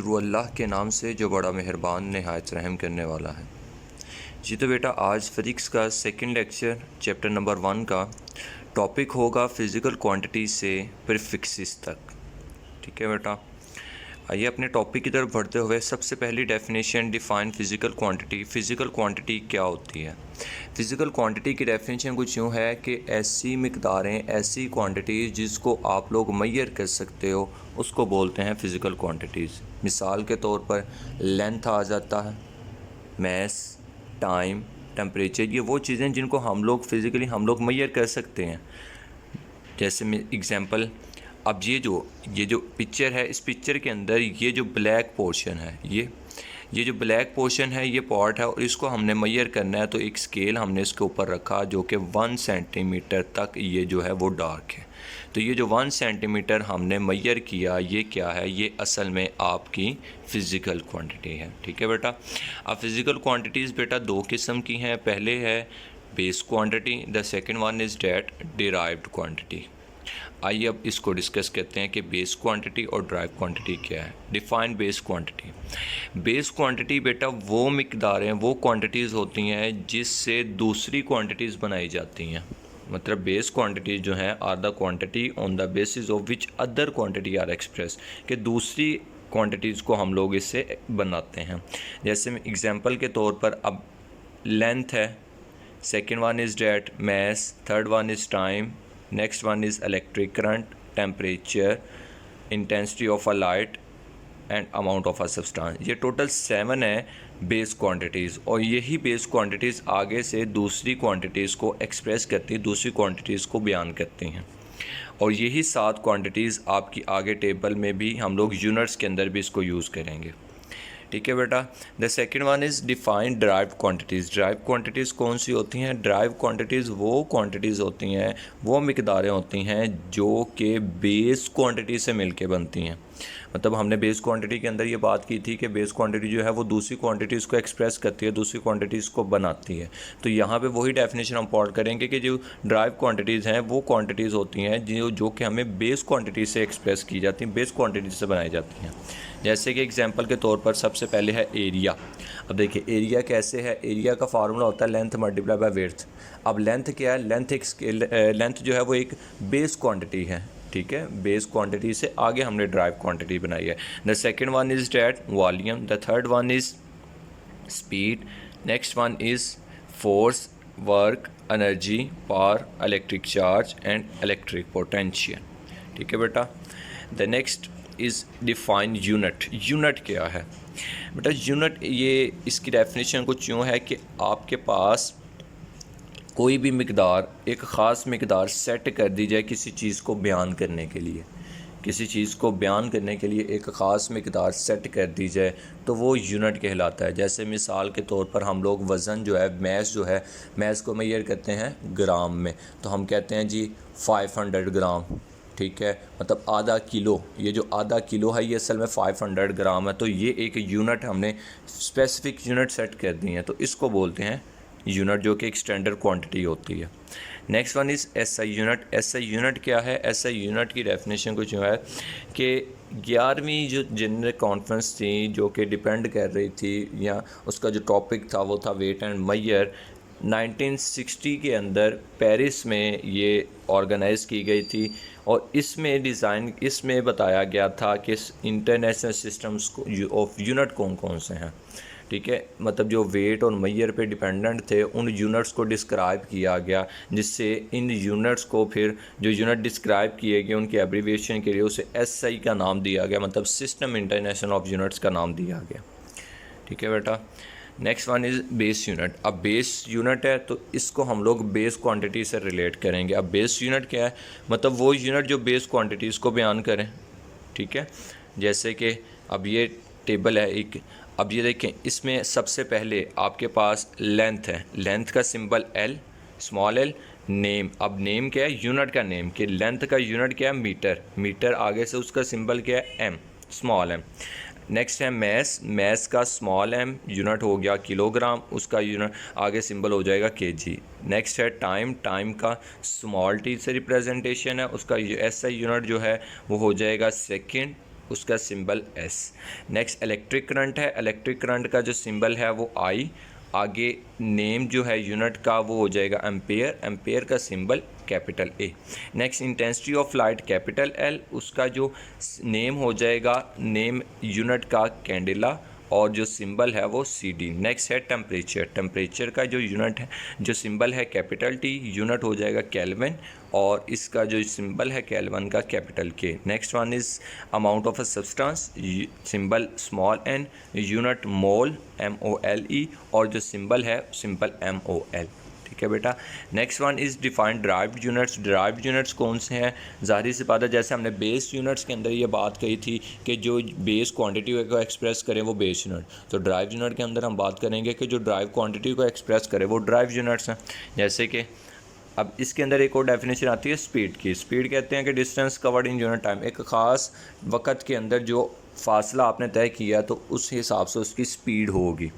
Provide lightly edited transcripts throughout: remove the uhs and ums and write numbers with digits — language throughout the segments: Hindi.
शुरू अल्लाह के नाम से जो बड़ा मेहरबान नहायत रहम करने वाला है। जी तो बेटा, आज फिज़िक्स का सेकंड लेक्चर चैप्टर नंबर 1 का टॉपिक होगा फ़िज़िकल क्वांटिटी से प्रीफिक्सेस तक। ठीक है बेटा, आइए अपने टॉपिक की तरफ बढ़ते हुए सबसे पहली definition define physical quantity. Physical quantity क्या होती है? फ़िज़िकल क्वांटिटी की डेफिनेशन कुछ यूँ है कि ऐसी मिकदारें, ऐसी क्वांटिटीज़ जिसको आप लोग मेजर कर सकते हो उसको बोलते हैं फ़िज़िकल क्वांटिटीज़। मिसाल के तौर पर लेंथ आ जाता है, मैस, टाइम, टेम्परेचर, ये वो चीज़ें जिनको हम लोग फ़िज़िकली मेजर कर सकते हैं। जैसे मैं एग्ज़ाम्पल, अब ये जो पिक्चर है, इस पिक्चर के अंदर ये जो ब्लैक पोर्शन है, ये जो ब्लैक पोर्शन है, ये पॉट है और इसको हमने मेजर करना है। तो एक स्केल हमने इसके ऊपर रखा जो कि 1 सेंटीमीटर तक ये जो है वो डार्क है। तो ये जो 1 सेंटीमीटर हमने मेजर किया, ये क्या है? ये असल में आपकी फ़िज़िकल क्वांटिटी है। ठीक है बेटा। अब फ़िज़िकल क्वांटिटीज़ बेटा दो किस्म की हैं। पहले है base quantity, the second one is that derived quantity. आइए अब इसको डिस्कस करते हैं कि बेस क्वांटिटी और ड्राइव क्वांटिटी क्या है। Define base quantity. Base quantity बेटा वो मिकदारें, वो क्वांटिटीज़ होती हैं जिससे दूसरी क्वांटिटीज़ बनाई जाती हैं। मतलब बेस क्वांटिटीज़ जो हैं are the quantity on the basis of which other quantity are express, कि दूसरी क्वांटिटीज़ को हम लोग इससे बनाते हैं। जैसे एग्जांपल के तौर पर अब लेंथ है, second one is that mass, third one is time, next one is electric current, temperature, intensity of a light and amount of a substance. ये टोटल 7 है बेस क्वांटिटीज़, और यही बेस क्वांटिटीज़ आगे से दूसरी क्वांटिटीज़ को एक्सप्रेस करती हैं, दूसरी क्वांटिटीज़ को बयान करती हैं। और यही 7 क्वांटिटीज़ आपकी आगे टेबल में भी हम लोग यूनिट्स के अंदर भी इसको यूज़ करेंगे। ठीक है बेटा। The second one is defined drive quantities. Drive quantities कौन सी होती हैं? ड्राइव क्वांटिटीज़ वो क्वांटिटीज़ होती हैं, वो मिकदारें होती हैं जो कि बेस क्वांटिटी से मिलके बनती हैं। मतलब हमने बेस क्वांटिटी के अंदर ये बात की थी कि बेस क्वांटिटी जो है वो दूसरी क्वांटिटीज़ को एक्सप्रेस करती है, दूसरी क्वांटिटीज़ को बनाती है। तो यहाँ पे वही डेफिनेशन हम पॉइंट करेंगे कि जो ड्राइव क्वांटिटीज़ हैं वो क्वांटिटीज़ होती हैं जो कि हमें बेस क्वांटिटी से एक्सप्रेस की जाती हैं, बेस क्वांटिटी से बनाई जाती हैं। जैसे कि एग्जांपल के तौर पर सबसे पहले है एरिया। अब देखिए एरिया कैसे है। एरिया का फार्मूला होता है लेंथ मल्टीप्लाई बाय विड्थ। अब लेंथ क्या है? लेंथ एक स्केल, लेंथ जो है वो एक बेस क्वांटिटी है। ठीक है, बेस क्वांटिटी से आगे हमने ड्राइव क्वांटिटी बनाई है। The second one is that volume, the third one is speed, next one is force, work, energy, power, electric charge and electric potential. ठीक है बेटा। The next is define unit. Unit क्या है बेटा? यूनिट ये इसकी डेफिनेशन कुछ यूँ है कि आपके पास कोई भी मिकदार, एक ख़ास मिकदार सेट कर दी जाए किसी चीज़ को बयान करने के लिए, किसी चीज़ को बयान करने के लिए एक ख़ास मिकदार सेट कर दी जाए तो वो यूनिट कहलाता है। जैसे मिसाल के तौर पर हम लोग वज़न जो है, मैस जो है, मैस को मेजर करते हैं ग्राम में, तो हम कहते हैं जी 500 ग्राम। ठीक है, मतलब आधा किलो। ये जो आधा किलो है ये असल में 500 ग्राम है। तो ये एक यूनिट हमने स्पेसिफिक यूनिट सेट कर दी है, तो इसको बोलते हैं यूनिट, जो कि एक स्टैंडर्ड क्वांटिटी होती है। Next one is SI unit. SI unit क्या है? एसआई यूनिट की डेफिनेशन कुछ यूँ है कि 11वीं जो जनरल कॉन्फ्रेंस थी जो कि डिपेंड कर रही थी, या उसका जो टॉपिक था वो था वेट एंड मेजर, 1960 के अंदर पेरिस में ये ऑर्गेनाइज़ की गई थी। और इसमें बताया गया था कि इंटरनेशनल सिस्टम्स ऑफ यूनिट कौन कौन से हैं। ठीक है, मतलब जो वेट और मेजर पे डिपेंडेंट थे उन यूनिट्स को डिस्क्राइब किया गया, जिससे इन यूनिट्स को फिर जो यूनिट डिस्क्राइब किए गए उनके एब्रीविएशन के लिए उसे एसआई का नाम दिया गया, मतलब सिस्टम इंटरनेशनल ऑफ यूनिट्स का नाम दिया गया। ठीक है बेटा। Next one is base unit. अब बेस यूनिट है तो इसको हम लोग बेस क्वांटिटी से रिलेट करेंगे। अब बेस यूनिट क्या है? मतलब वो यूनिट जो बेस क्वांटिटीज़ को बयान करें। ठीक है, जैसे कि अब ये टेबल है एक, अब ये देखें, इसमें सबसे पहले आपके पास लेंथ है, लेंथ का symbol L, small L. Name, अब नेम क्या है? यूनिट का नेम, कि लेंथ का यूनिट क्या है? मीटर। मीटर आगे से उसका सिंबल क्या है? M, small M. नेक्स्ट है मैस, मैस का स्मॉल एम यूनिट हो गया किलोग्राम, उसका यूनिट आगे सिंबल हो जाएगा केजी। नेक्स्ट है टाइम, टाइम का स्मॉल टी से रिप्रेजेंटेशन है, उसका एसआई यूनिट जो है वो हो जाएगा सेकंड। उसका symbol S. Next electric current है, इलेक्ट्रिक करंट का जो सिंबल है वो आई, आगे नेम जो है यूनिट का वो हो जाएगा एम्पेयर, एम्पेयर का symbol capital A. Next intensity of light capital L, उसका जो नेम हो जाएगा नेम यूनिट का कैंडेला और जो सिंबल है वो सी डी। नेक्स्ट है टेम्परेचर, टेम्परेचर का जो यूनिट है जो सिंबल है कैपिटल टी, यूनिट हो जाएगा केल्विन और इसका जो सिंबल है केल्विन का capital K. Next one is amount of a substance, symbol small N, unit mole MOLE और जो सिंबल है सिंपल MOL। ठीक है बेटा। Next one is defined derived units, derived units कौन से हैं? ज़ाहिर सी बात है जैसे हमने बेस यूनिट्स के अंदर ये बात कही थी कि जो बेस क्वांटिटी को एक्सप्रेस करें वो बेस यूनिट, तो ड्राइव यूनिट के अंदर हम बात करेंगे कि जो ड्राइव क्वांटिटी को एक्सप्रेस करे वो ड्राइव यूनिट्स हैं। जैसे कि अब इसके अंदर एक और डेफिनेशन आती है स्पीड की। स्पीड कहते हैं कि distance covered in unit time, एक ख़ास वक्त के अंदर जो फासला आपने तय किया तो उस हिसाब से उसकी स्पीड होगी।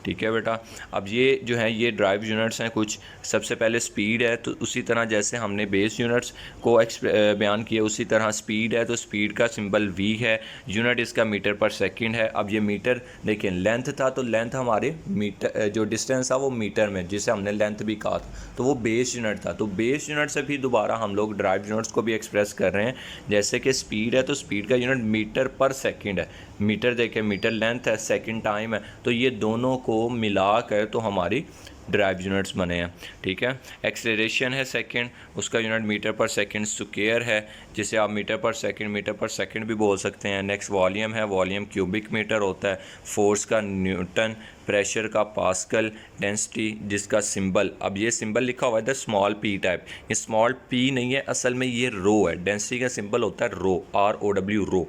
ठीक है बेटा। अब ये जो है ये ड्राइव यूनिट्स हैं कुछ। सबसे पहले स्पीड है, तो उसी तरह जैसे हमने बेस यूनिट्स को बयान किया उसी तरह स्पीड है, तो स्पीड का सिंबल V है, यूनिट इसका मीटर पर सेकंड है। अब ये मीटर देखें, लेंथ था तो लेंथ हमारे मीटर, जो डिस्टेंस था वो मीटर में, जिसे हमने लेंथ भी कहा था, तो वो बेस यूनिट था। तो बेस यूनिट से भी दोबारा हम लोग ड्राइव यूनिट्स को भी एक्सप्रेस कर रहे हैं। जैसे कि स्पीड है तो स्पीड का यूनिट मीटर पर सेकेंड है, मीटर देखें, मीटर लेंथ है, सेकंड टाइम है, तो ये दोनों को मिला कर तो हमारी ड्राइव यूनिट्स बने हैं। ठीक है। एक्सेलरेशन है सेकंड, उसका यूनिट मीटर पर सेकंड स्क्वायर है, जिसे आप मीटर पर सेकंड भी बोल सकते हैं। नेक्स्ट वॉल्यूम है, वॉल्यूम क्यूबिक मीटर होता है। फोर्स का न्यूटन, प्रेशर का पास्कल, डेंसिटी जिसका सिंबल, अब ये सिंबल लिखा हुआ है द स्मॉल p टाइप, ये स्मॉल p नहीं है, असल में ये रो है। डेंसिटी का सिंबल होता है रो, ROW रो।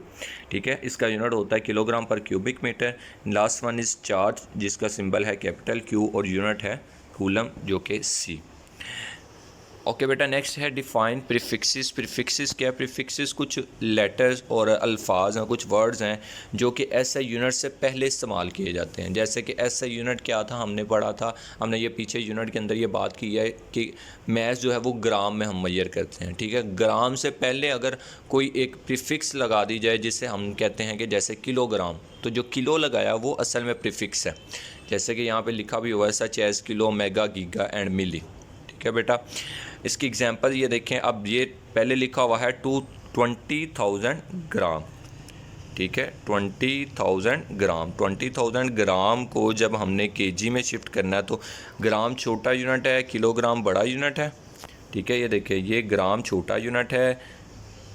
ठीक है। इसका यूनिट होता है किलोग्राम पर cubic metre. Last one is charge, जिसका सिंबल है कैपिटल Q और यूनिट है कूलम जो कि C। ओके बेटा। नेक्स्ट है डिफाइन प्रीफिक्सेस। प्रीफिक्सेस क्या है? प्रीफिक्सेस कुछ लेटर्स और अल्फाज हैं, कुछ वर्ड्स हैं जो कि SI यूनिट से पहले इस्तेमाल किए जाते हैं। जैसे कि SI यूनिट क्या था, हमने पढ़ा था, हमने ये पीछे यूनिट के अंदर ये बात की है कि मैथ जो है वो ग्राम में हम मेजर करते हैं। ठीक है। ग्राम से पहले अगर कोई एक प्रीफिक्स लगा दी जाए जिसे हम कहते हैं कि जैसे किलोग्राम, तो जो किलो लगाया वो असल में प्रीफिक्स है। जैसे कि यहाँ पर लिखा भी हुआ है such as kilo, mega, giga and milli. ठीक है बेटा। इसकी एग्जांपल ये देखें, अब ये पहले लिखा हुआ है 20,000 ग्राम। ठीक है। 20,000 ग्राम, 20,000 ग्राम को जब हमने केजी में शिफ्ट करना है तो ग्राम छोटा यूनिट है, किलोग्राम बड़ा यूनिट है। ठीक है। ये देखिए, ये ग्राम छोटा यूनिट है।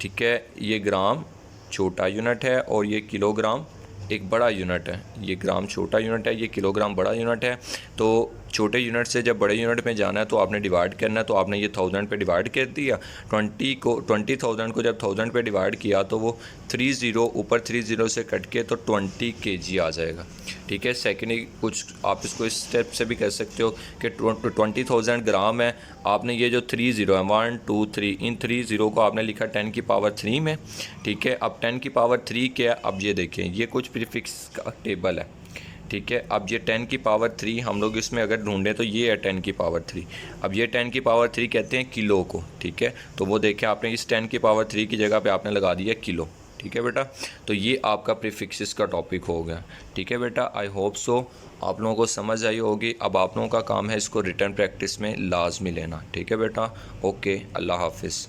ठीक है। ये ग्राम छोटा यूनिट है और ये किलोग्राम एक बड़ा यूनिट है। ये ग्राम छोटा यूनिट है, ये किलोग्राम बड़ा यूनिट है। तो छोटे यूनिट से जब बड़े यूनिट में जाना है तो आपने डिवाइड करना है, तो आपने ये 1000 पे डिवाइड कर दिया। 20,000 को जब 1000 पे डिवाइड किया तो वो 30 ऊपर 30 से कट के तो 20 kg आ जाएगा। ठीक है। सेकेंड कुछ आप इसको इस स्टेप से भी कर सकते हो कि 20,000 ग्राम है, आपने ये जो 30 है 1 2 3, इन 30 को आपने लिखा 10 की पावर 3 में। ठीक है। अब 10 की पावर 3 क्या है? अब ये देखें, ये कुछ प्रीफिक्स का टेबल है। ठीक है। अब ये 10 की पावर 3 हम लोग इसमें अगर ढूंढें तो ये है 10 की पावर 3। अब ये 10 की पावर 3 कहते हैं किलो को। ठीक है। तो वो देखें, आपने इस 10 की पावर 3 की जगह पे आपने लगा दिया किलो। ठीक है बेटा। तो ये आपका प्रीफिक्सेस का टॉपिक हो गया। ठीक है बेटा। आई होप सो आप लोगों को समझ आई होगी। अब आप लोगों का काम है इसको रिटर्न प्रैक्टिस में लाजमी लेना। ठीक है बेटा। ओके, अल्लाह हाफिज़।